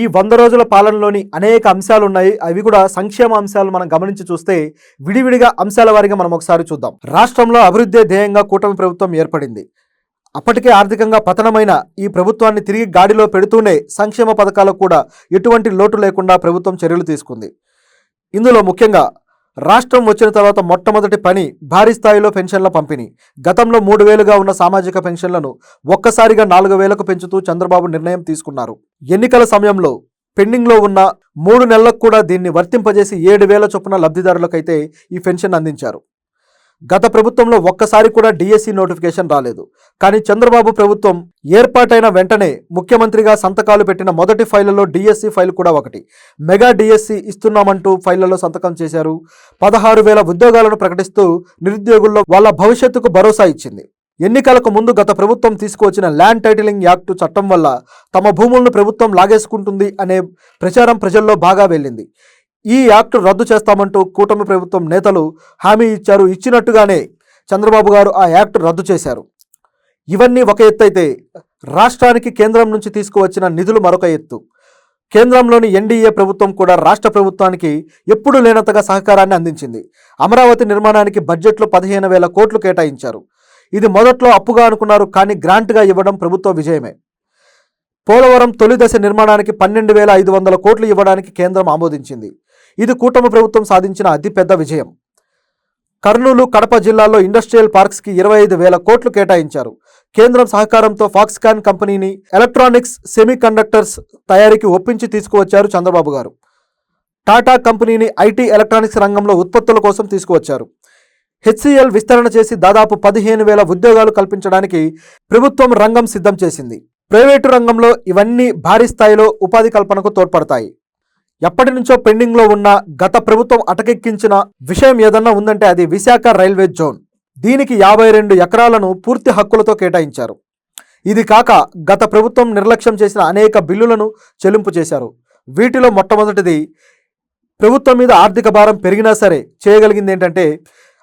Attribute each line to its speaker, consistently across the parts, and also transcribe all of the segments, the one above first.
Speaker 1: ఈ 100 రోజుల పాలనలోని అనేక అంశాలు ఉన్నాయి. అవి కూడా సంక్షేమ అంశాలు మనం గమనించి చూస్తే విడివిడిగా అంశాల వారీగా మనం ఒకసారి చూద్దాం. రాష్ట్రంలో అభివృద్ధి ధ్యేయంగా కూటమి ప్రభుత్వం ఏర్పడింది. అప్పటికే ఆర్థికంగా పతనమైన ఈ ప్రభుత్వాన్ని తిరిగి గాడిలో పెడుతూనే సంక్షేమ పథకాలకు కూడా ఎటువంటి లోటు లేకుండా ప్రభుత్వం చర్యలు తీసుకుంది. ఇందులో ముఖ్యంగా రాష్ట్రం వచ్చిన తర్వాత మొట్టమొదటి పని భారీ స్థాయిలో పెన్షన్ల పంపిణీ. గతంలో 3,000గా ఉన్న సామాజిక పెన్షన్లను ఒక్కసారిగా 4,000కు పెంచుతూ చంద్రబాబు నిర్ణయం తీసుకున్నారు. ఎన్నికల సమయంలో పెండింగ్లో ఉన్న 3 నెలలకు కూడా దీన్ని వర్తింపజేసి 7,000 చొప్పున లబ్ధిదారులకైతే ఈ పెన్షన్ అందించారు. గత ప్రభుత్వంలో ఒక్కసారి కూడా డిఎస్సి నోటిఫికేషన్ రాలేదు. కానీ చంద్రబాబు ప్రభుత్వం ఏర్పాటైన వెంటనే ముఖ్యమంత్రిగా సంతకాలు పెట్టిన మొదటి ఫైళ్లలో డిఎస్సి ఫైల్ కూడా ఒకటి. మెగా డిఎస్సి ఇస్తున్నామంటూ ఫైళ్లలో సంతకం చేశారు. 16,000 ఉద్యోగాలను ప్రకటిస్తూ నిరుద్యోగుల్లో వాళ్ళ భవిష్యత్తుకు భరోసా ఇచ్చింది. ఎన్నికలకు ముందు గత ప్రభుత్వం తీసుకువచ్చిన ల్యాండ్ టైటిలింగ్ యాక్ట్ చట్టం వల్ల తమ భూములను ప్రభుత్వం లాగేసుకుంటుంది అనే ప్రచారం ప్రజల్లో బాగా వెళ్ళింది. ఈ యాక్ట్ రద్దు చేస్తామంటూ కూటమి ప్రభుత్వం నేతలు హామీ ఇచ్చారు. ఇచ్చినట్టుగానే చంద్రబాబు గారు ఆ యాక్ట్ రద్దు చేశారు. ఇవన్నీ ఒక ఎత్తు అయితే రాష్ట్రానికి కేంద్రం నుంచి తీసుకువచ్చిన నిధులు మరొక ఎత్తు. కేంద్రంలోని ఎన్డీఏ ప్రభుత్వం కూడా రాష్ట్ర ప్రభుత్వానికి ఎప్పుడూ లేనంతగా సహకారాన్ని అందించింది. అమరావతి నిర్మాణానికి బడ్జెట్లో 15,000 కోట్లు కేటాయించారు. ఇది మొదట్లో అప్పుగా అనుకున్నారు, కానీ గ్రాంట్గా ఇవ్వడం ప్రభుత్వ విజయమే. పోలవరం తొలి దశ నిర్మాణానికి 12,500 కోట్లు ఇవ్వడానికి కేంద్రం ఆమోదించింది. ఇది కూటమి ప్రభుత్వం సాధించిన అతిపెద్ద విజయం. కర్నూలు, కడప జిల్లాల్లో ఇండస్ట్రియల్ పార్క్స్కి 25,000 కోట్లు కేటాయించారు. కేంద్రం సహకారంతో ఫాక్స్కాన్ కంపెనీని ఎలక్ట్రానిక్స్ సెమీ కండక్టర్స్ తయారీకి ఒప్పించి తీసుకువచ్చారు చంద్రబాబు గారు. టాటా కంపెనీని ఐటీ ఎలక్ట్రానిక్స్ రంగంలో ఉత్పత్తుల కోసం తీసుకువచ్చారు. హెచ్సిఎల్ విస్తరణ చేసి దాదాపు 15,000 ఉద్యోగాలు కల్పించడానికి ప్రభుత్వం రంగం సిద్ధం చేసింది. ప్రైవేటు రంగంలో ఇవన్నీ భారీ స్థాయిలో ఉపాధి కల్పనకు తోడ్పడతాయి. ఎప్పటి నుంచో పెండింగ్లో ఉన్న గత ప్రభుత్వం అటకెక్కించిన విషయం ఏదన్నా ఉందంటే అది విశాఖ రైల్వే జోన్. దీనికి 52 ఎకరాలను పూర్తి హక్కులతో కేటాయించారు. ఇది కాక గత ప్రభుత్వం నిర్లక్ష్యం చేసిన అనేక బిల్లులను చెల్లింపు చేశారు. వీటిలో మొట్టమొదటిది, ప్రభుత్వం మీద ఆర్థిక భారం పెరిగినా సరే చేయగలిగింది ఏంటంటే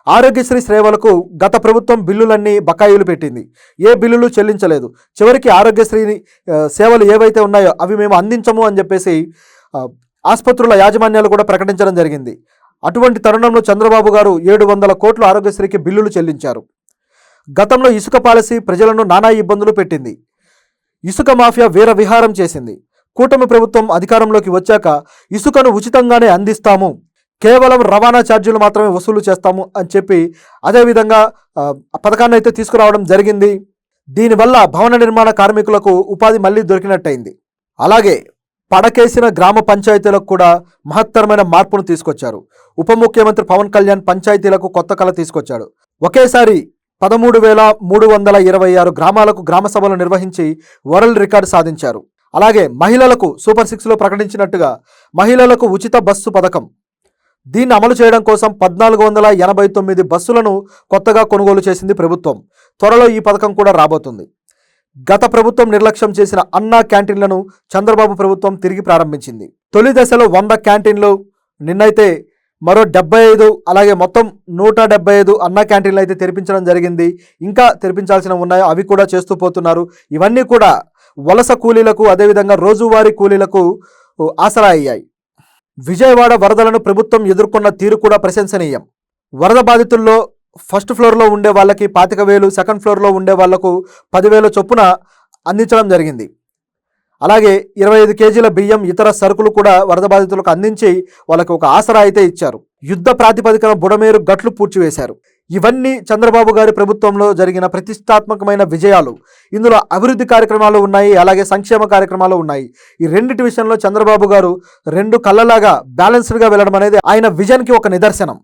Speaker 1: ఆరోగ్యశ్రీ సేవలకు గత ప్రభుత్వం బిల్లులన్నీ బకాయిలు పెట్టింది. ఏ బిల్లులు చెల్లించలేదు. చివరికి ఆరోగ్యశ్రీ సేవలు ఏవైతే ఉన్నాయో అవి మేము అందించము అని చెప్పేసి ఆసుపత్రుల యాజమాన్యాలు కూడా ప్రకటించడం జరిగింది. అటువంటి తరుణంలో చంద్రబాబు గారు 700 కోట్లు ఆరోగ్యశ్రీకి బిల్లులు చెల్లించారు. గతంలో ఇసుక పాలసీ ప్రజలను నానా ఇబ్బందులు పెట్టింది. ఇసుక మాఫియా వీర విహారం చేసింది. కూటమి ప్రభుత్వం అధికారంలోకి వచ్చాక ఇసుకను ఉచితంగానే అందిస్తాము, కేవలం రవాణా ఛార్జీలు మాత్రమే వసూలు చేస్తాము అని చెప్పి అదేవిధంగా పథకాన్ని అయితే తీసుకురావడం జరిగింది. దీనివల్ల భవన నిర్మాణ కార్మికులకు ఉపాధి మళ్ళీ దొరికినట్టయింది. అలాగే పడకేసిన గ్రామ పంచాయతీలకు కూడా మహత్తరమైన మార్పును తీసుకొచ్చారు. ఉప ముఖ్యమంత్రి పవన్ కళ్యాణ్ పంచాయతీలకు కొత్త కళ తీసుకొచ్చాడు. ఒకేసారి 13,326 గ్రామాలకు గ్రామ సభలు నిర్వహించి వరల్డ్ రికార్డు సాధించారు. అలాగే మహిళలకు సూపర్ 6లో ప్రకటించినట్టుగా మహిళలకు ఉచిత బస్సు పథకం, దీన్ని అమలు చేయడం కోసం 1,489 బస్సులను కొత్తగా కొనుగోలు చేసింది ప్రభుత్వం. త్వరలో ఈ పథకం కూడా రాబోతుంది. గత ప్రభుత్వం నిర్లక్ష్యం చేసిన అన్నా క్యాంటీన్లను చంద్రబాబు ప్రభుత్వం తిరిగి ప్రారంభించింది. తొలి దశలో 100 క్యాంటీన్లు, నిన్నైతే మరో 75, అలాగే మొత్తం 175 అన్నా క్యాంటీన్లు అయితే తెరిపించడం జరిగింది. ఇంకా తెరిపించాల్సినవి ఉన్నాయో అవి కూడా చేస్తూ పోతున్నారు. ఇవన్నీ కూడా వలస కూలీలకు అదేవిధంగా రోజువారీ కూలీలకు ఆసరా అయ్యాయి. విజయవాడ వరదలను ప్రభుత్వం ఎదుర్కొన్న తీరు కూడా ప్రశంసనీయం. వరద బాధితుల్లో ఫస్ట్ ఫ్లోర్లో ఉండే వాళ్ళకి 25,000, సెకండ్ ఫ్లోర్లో ఉండే వాళ్లకు 10,000 చొప్పున అందించడం జరిగింది. అలాగే 25 కేజీల బియ్యం, ఇతర సరుకులు కూడా వరద బాధితులకు అందించి వాళ్ళకి ఒక ఆసరా అయితే ఇచ్చారు. యుద్ధ ప్రాతిపదికన బుడమేరు గట్లు పూడ్చివేశారు. ఇవన్నీ చంద్రబాబు గారి ప్రభుత్వంలో జరిగిన ప్రతిష్టాత్మకమైన విజయాలు. ఇందులో అభివృద్ధి కార్యక్రమాలు ఉన్నాయి, అలాగే సంక్షేమ కార్యక్రమాలు ఉన్నాయి. ఈ రెండిటి విషయంలో చంద్రబాబు గారు 2 కళ్ళలాగా బ్యాలెన్స్డ్గా వెళ్ళడం అనేది ఆయన విజన్కి ఒక నిదర్శనం.